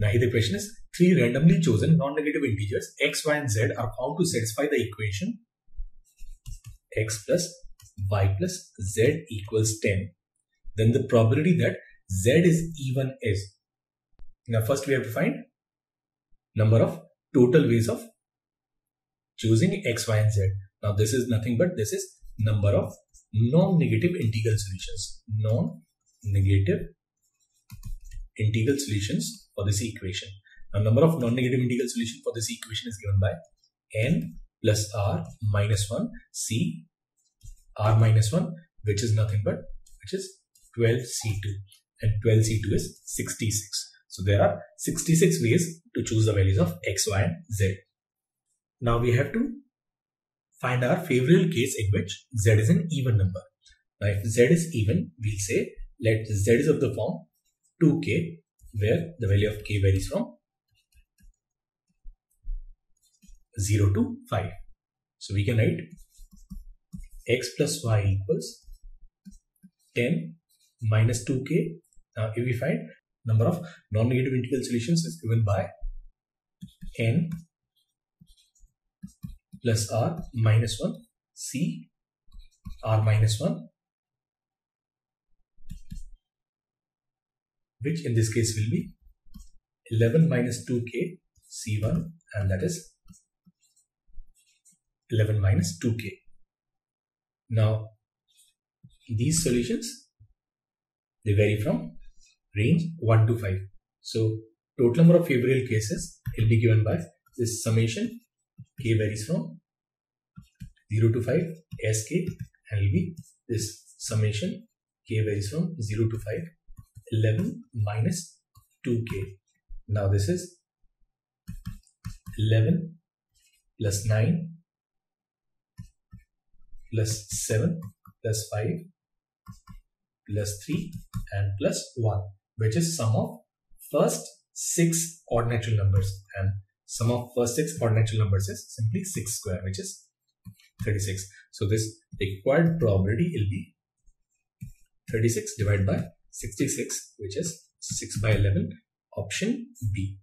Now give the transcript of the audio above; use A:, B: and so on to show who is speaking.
A: Now here the question is, three randomly chosen non-negative integers x, y and z are found to satisfy the equation x plus y plus z equals 10. Then the probability that z is even is. Now first we have to find number of total ways of choosing x, y and z. Now this is nothing but this is number of non-negative integral solutions. Non-negative integral solutions for this equation. Now number of non-negative integral solutions for this equation is given by n plus r minus 1 c r minus 1, which is nothing but 12c2, and 12c2 is 66. So there are 66 ways to choose the values of x, y and z. Now we have to find our favorable case in which z is an even number. Now if z is even, we'll say let z is of the form 2k, where the value of k varies from 0 to 5. So we can write x plus y equals 10 minus 2k. Now if we find number of non-negative integral solutions is given by n plus r minus 1 c r minus 1, which in this case will be 11 minus 2k c1, and that is 11 minus 2k. Now these solutions, they vary from range 1 to 5. So total number of favorable cases will be given by this summation k varies from 0 to 5 sk, and will be this summation k varies from 0 to 5 11 minus 2k. Now this is 11 plus 9 plus 7 plus 5 plus 3 and plus 1, which is sum of first 6 odd natural numbers, and sum of first 6 odd natural numbers is simply 6 square, which is 36. So this required probability will be 36 divided by 66, which is 6 by 11, option B.